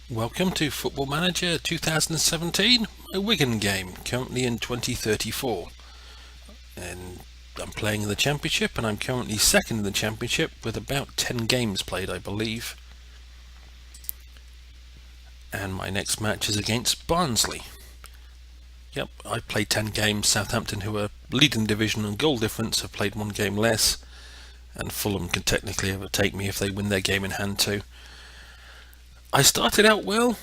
Welcome to Football Manager 2017, my Wigan game, currently in 2034. And I'm playing in the Championship, and I'm currently second in the Championship with about 10 games played, I believe. And my next match is against Barnsley. Yep, I played 10 games. Southampton, who are leading the division on goal difference, have played one game less. And Fulham can technically overtake me if they win their game in hand too. I started out well.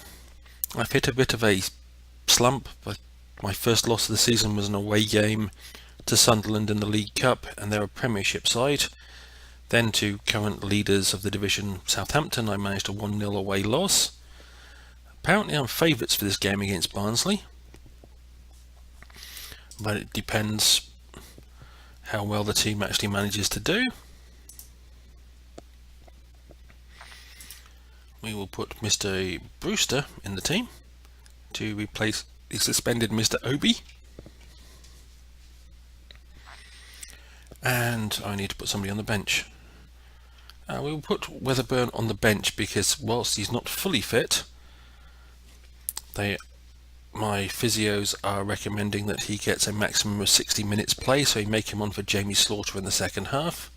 I've hit a bit of a slump, but my first loss of the season was an away game to Sunderland in the League Cup, and they're a Premiership side. Then to current leaders of the division, Southampton, I managed a 1-0 away loss. Apparently I'm favourites for this game against Barnsley, but it depends how well the team actually manages to do. We will put Mr. Brewster in the team to replace the suspended Mr. Obi. And I need to put somebody on the bench. We will put Weatherburn on the bench because whilst he's not fully fit, my physios are recommending that he gets a maximum of 60 minutes play, so he may come on for Jamie Slaughter in the second half.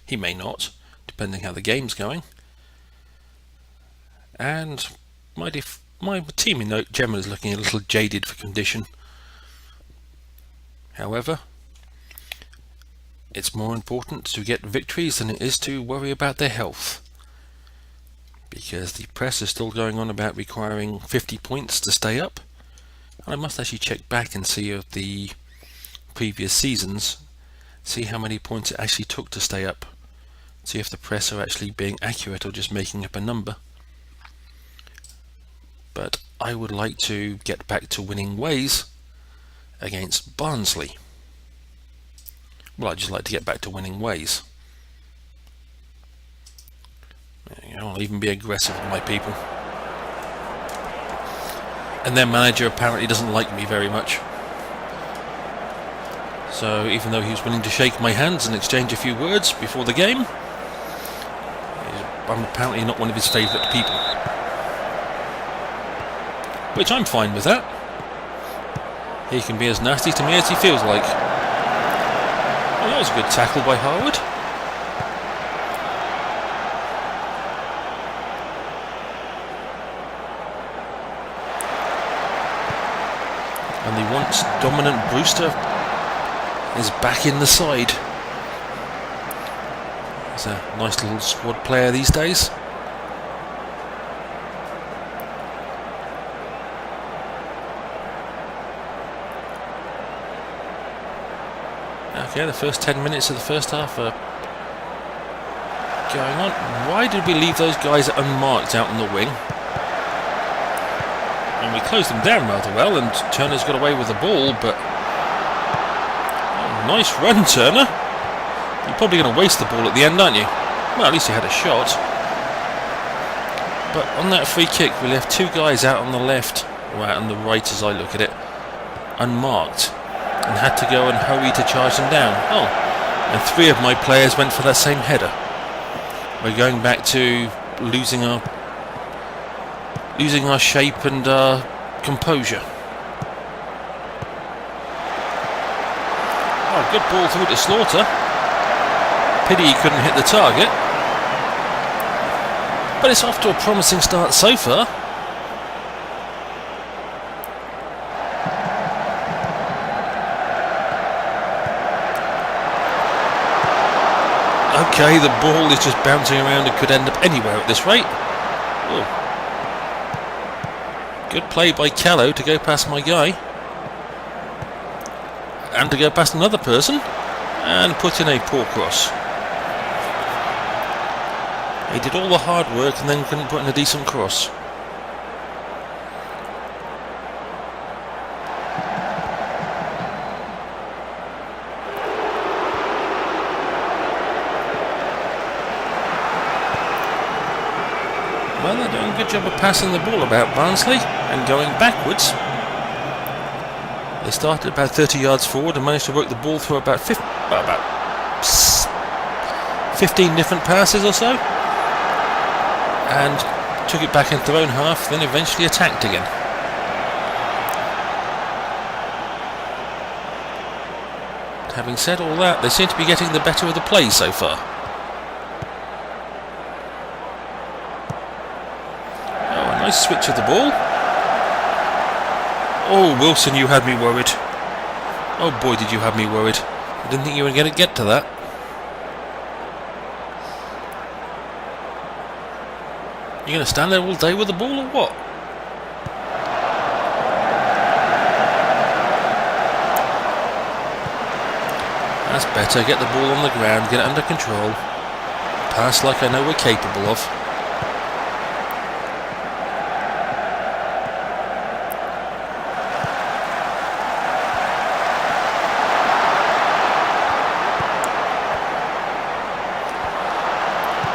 He may not, depending how the game's going. And my team in general is looking a little jaded for condition. However, it's more important to get victories than it is to worry about their health, because the press is still going on about requiring 50 points to stay up. And I must actually check back and see of the previous seasons, see how many points it actually took to stay up, see if the press are actually being accurate or just making up a number. But I would like to get back to winning ways against Barnsley. Well, I'd just like to get back to winning ways. I'll even be aggressive with my people. And their manager apparently doesn't like me very much. So even though he was willing to shake my hands and exchange a few words before the game, I'm apparently not one of his favourite people. Which I'm fine with that. He can be as nasty to me as he feels like. Oh, that was a good tackle by Harwood. And the once dominant Brewster is back in the side. He's a nice little squad player these days. Okay, the first 10 minutes of the first half are going on. Why did we leave those guys unmarked out on the wing? And we closed them down rather well, and Turner's got away with the ball, but oh, nice run, Turner. You're probably going to waste the ball at the end, aren't you? Well, at least you had a shot. But on that free kick, we left two guys out on the left, or out on the right as I look at it, unmarked, and had to go and hurry to charge them down. Oh, and three of my players went for that same header. We're going back to losing our shape and our composure. Oh, good ball through to Slaughter. Pity he couldn't hit the target. But it's off to a promising start so far. Okay, the ball is just bouncing around and could end up anywhere at this rate. Oh. Good play by Callow to go past my guy. And to go past another person. And put in a poor cross. He did all the hard work and then couldn't put in a decent cross. Well, they're doing a good job of passing the ball about, Barnsley, and going backwards. They started about 30 yards forward and managed to work the ball through about 15 different passes or so. And took it back into their own half, then eventually attacked again. Having said all that, they seem to be getting the better of the play so far. Oh, a nice switch of the ball. Oh, Wilson, you had me worried. Oh boy, did you have me worried. I didn't think you were going to get to that. You going to stand there all day with the ball or what? That's better. Get the ball on the ground, get it under control. Pass like I know we're capable of.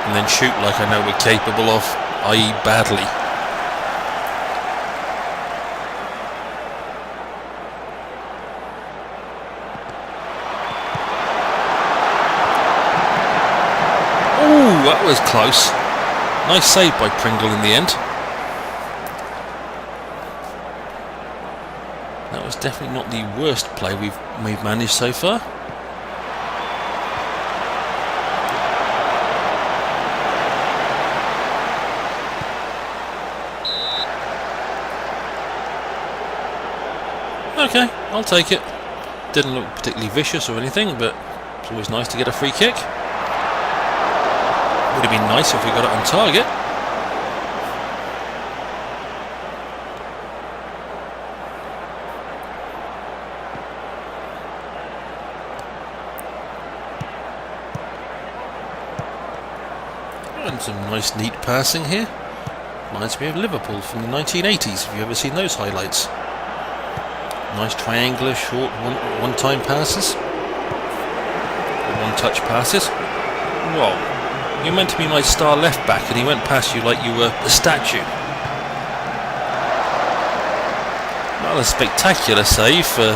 And then shoot like I know we're capable of, i.e. badly. Ooh, that was close. Nice save by Pringle in the end. That was definitely not the worst play we've managed so far. Okay, I'll take it. Didn't look particularly vicious or anything, but it's always nice to get a free kick. Would have been nice if we got it on target. And some nice neat passing here. Reminds me of Liverpool from the 1980s. Have you ever seen those highlights? Nice triangular, short, one-time passes. One-touch passes. Whoa. You're meant to be my star left-back and he went past you like you were a statue. Not a spectacular save for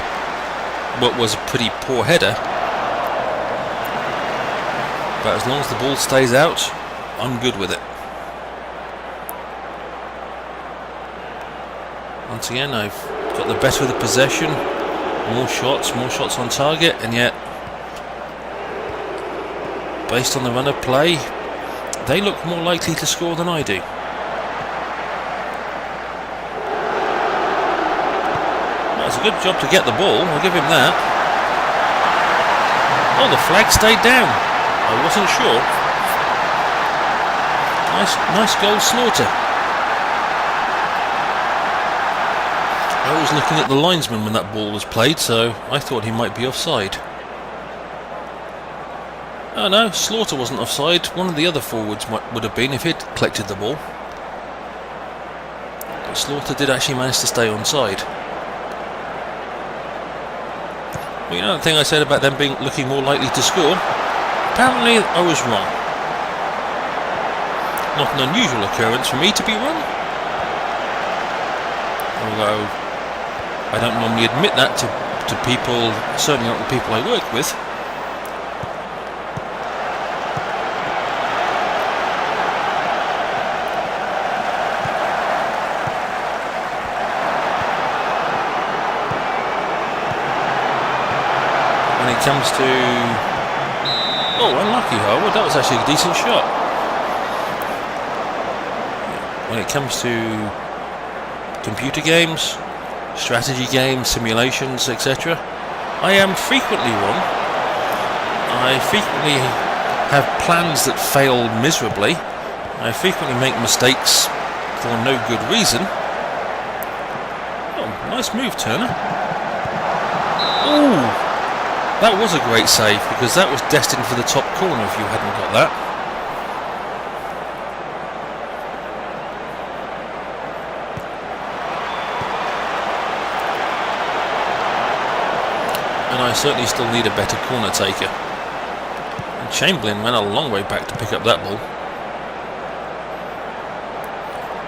what was a pretty poor header. But as long as the ball stays out, I'm good with it. Once again, I've got the better of the possession, more shots on target, and yet, based on the run of play, they look more likely to score than I do. That was a good job to get the ball, I'll give him that. Oh, the flag stayed down. I wasn't sure. Nice goal, Slaughter. I was looking at the linesman when that ball was played, so I thought he might be offside. Oh no, Slaughter wasn't offside. One of the other forwards would have been if he'd collected the ball. But Slaughter did actually manage to stay onside. Well, you know that thing I said about them looking more likely to score? Apparently I was wrong. Not an unusual occurrence for me to be wrong. Although I don't normally admit that to people, certainly not the people I work with. When it comes to... Oh, unlucky, Harwood. That was actually a decent shot. When it comes to computer games, strategy games, simulations, etc., I am frequently wrong. I frequently have plans that fail miserably. I frequently make mistakes for no good reason. Oh, nice move, Turner. Ooh, that was a great save, because that was destined for the top corner if you hadn't got that. And I certainly still need a better corner taker. And Chamberlain went a long way back to pick up that ball.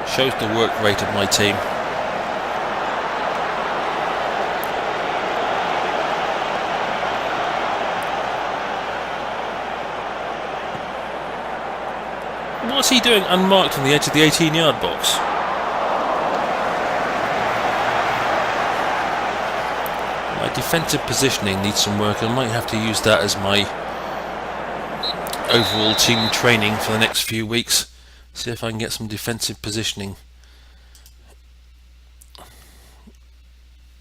Shows the work rate of my team. he doing unmarked on the edge of the 18-yard box? My defensive positioning needs some work. I might have to use that as my overall team training for the next few weeks. See if I can get some defensive positioning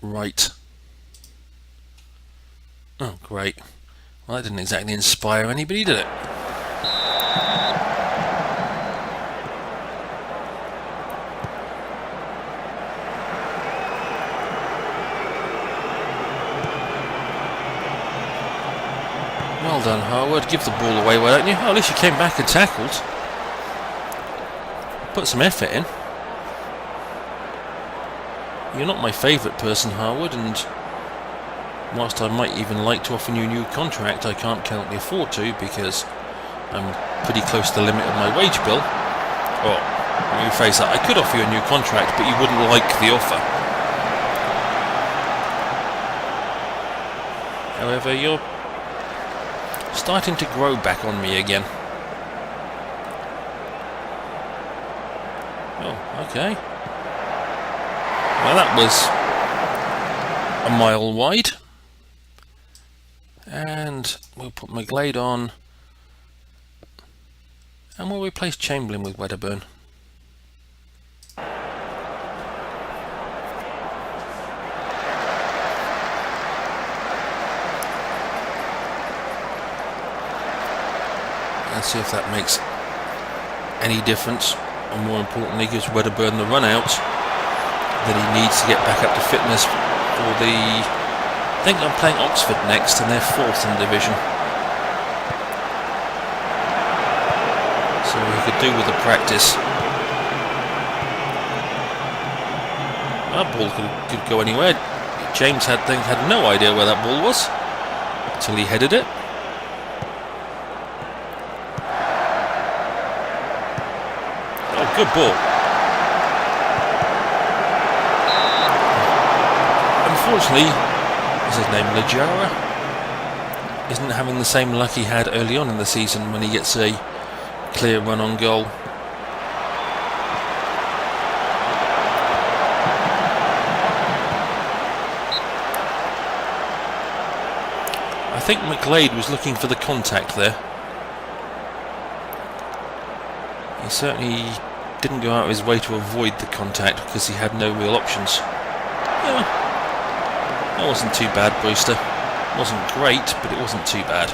right. Oh, great. Well, that didn't exactly inspire anybody, did it? Well done, Harwood. Give the ball away, why don't you? Oh, at least you came back and tackled. Put some effort in. You're not my favourite person, Harwood, and whilst I might even like to offer you a new contract, I can't currently afford to because I'm pretty close to the limit of my wage bill. Oh, let me rephrase that. I could offer you a new contract, but you wouldn't like the offer. However, you're starting to grow back on me again. Oh, okay. Well, that was a mile wide. And we'll put McGlade on. And we'll replace Chamberlain with Wedderburn. Let's see if that makes any difference, and more importantly gives Wedderburn the run out that he needs to get back up to fitness for the... I think I'm playing Oxford next, and they're 4th in the division, so he could do with the practice. That ball could go anywhere. James had no idea where that ball was until he headed it. Good ball. Unfortunately, is his name Lajara? Isn't having the same luck he had early on in the season when he gets a clear run on goal. I think McGlade was looking for the contact there. He certainly didn't go out of his way to avoid the contact because he had no real options. Yeah, that wasn't too bad, Brewster. Wasn't great, but it wasn't too bad.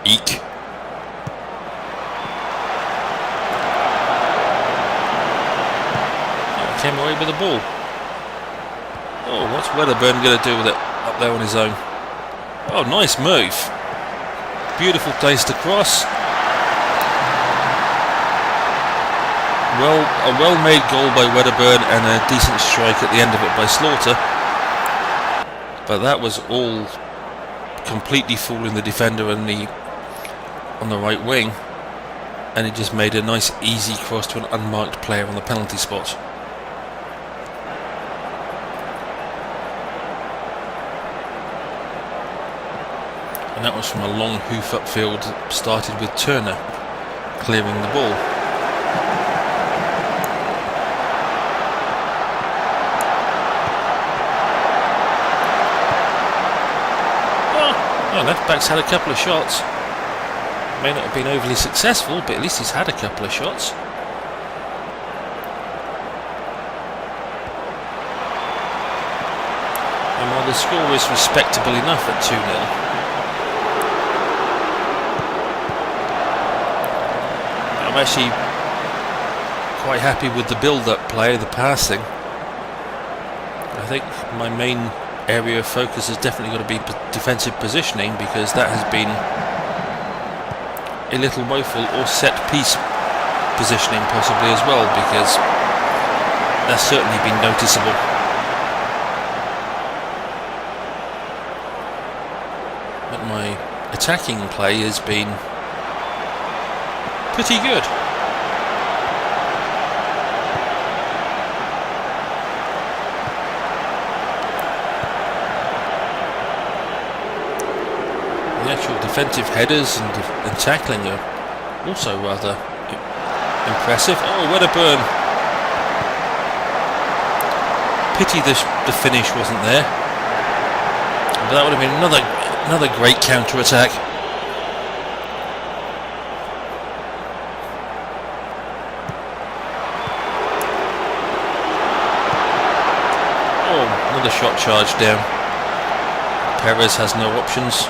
Eek. Oh, came away with the ball. Oh, what's Wedderburn going to do with it up there on his own? Oh, nice move. Beautiful place to cross. A well-made goal by Wedderburn and a decent strike at the end of it by Slaughter. But that was all completely fooling the defender on the right wing, and it just made a nice easy cross to an unmarked player on the penalty spot. And that was from a long hoof upfield that started with Turner clearing the ball. Oh, left back's had a couple of shots. May not have been overly successful, but at least he's had a couple of shots. And while the score is respectable enough at 2-0, I'm actually quite happy with the build-up play, the passing. I think my main area of focus has definitely got to be defensive positioning, because that has been a little woeful, or set-piece positioning possibly as well, because that's certainly been noticeable. But my attacking play has been pretty good. defensive headers and tackling are also rather impressive. Oh, Wedderburn. Pity the finish wasn't there. But that would have been another great counter-attack. Oh, another shot charged down. Perez has no options.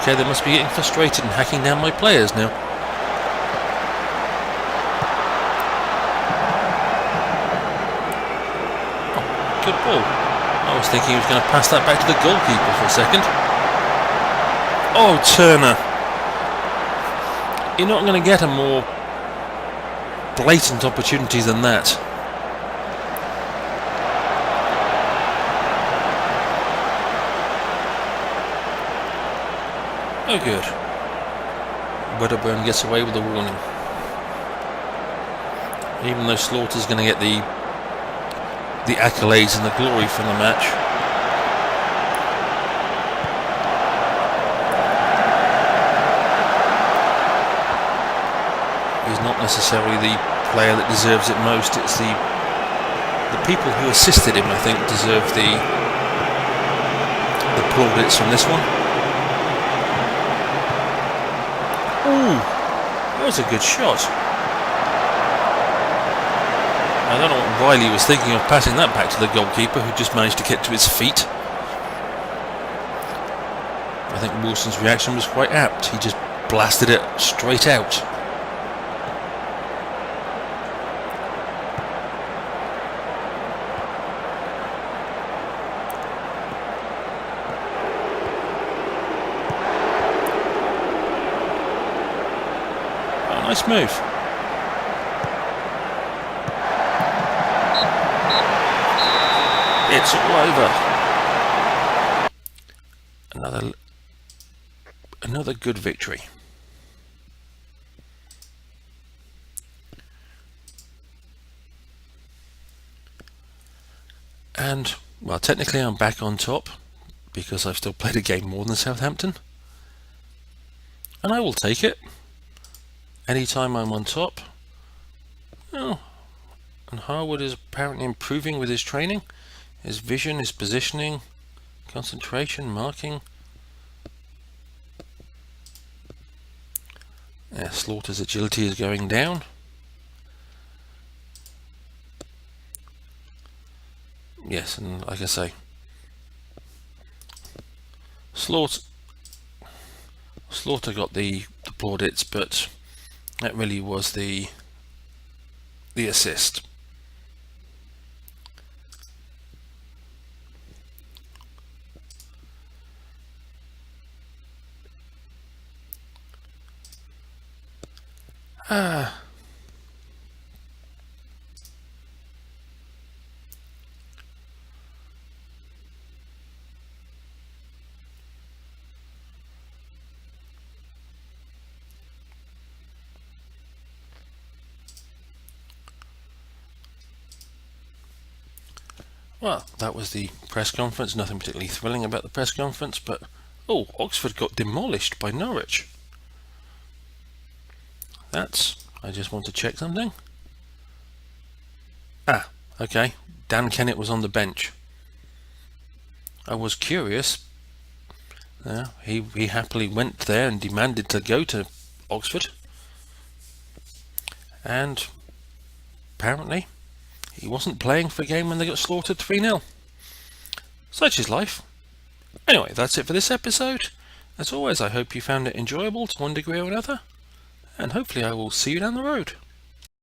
Okay, they must be getting frustrated and hacking down my players now. Oh, good ball. I was thinking he was going to pass that back to the goalkeeper for a second. Oh, Turner. You're not going to get a more blatant opportunity than that. Oh, good. Wedderburn gets away with a warning. Even though Slaughter's going to get the accolades and the glory from the match. He's not necessarily the player that deserves it most. It's the people who assisted him, I think, deserve the plaudits from this one. Ooh, that was a good shot. I don't know what Riley was thinking of passing that back to the goalkeeper, who just managed to get to his feet. I think Wilson's reaction was quite apt. He just blasted it straight out. Nice move. It's all over. Another good victory. And, well, technically I'm back on top because I've still played a game more than Southampton. And I will take it. Anytime I'm on top. Oh, and Harwood is apparently improving with his training, his vision, his positioning, concentration, marking. Yeah, Slaughter's agility is going down. Yes, and like I say, Slaughter got the plaudits, but that really was the assist. Well, that was the press conference. Nothing particularly thrilling about the press conference, but oh, Oxford got demolished by Norwich. I just want to check something. Ah, okay. Dan Kennett was on the bench. I was curious. He happily went there and demanded to go to Oxford. And apparently he wasn't playing for a game when they got slaughtered 3-0. Such is life. Anyway, that's it for this episode. As always, I hope you found it enjoyable to one degree or another. And hopefully I will see you down the road.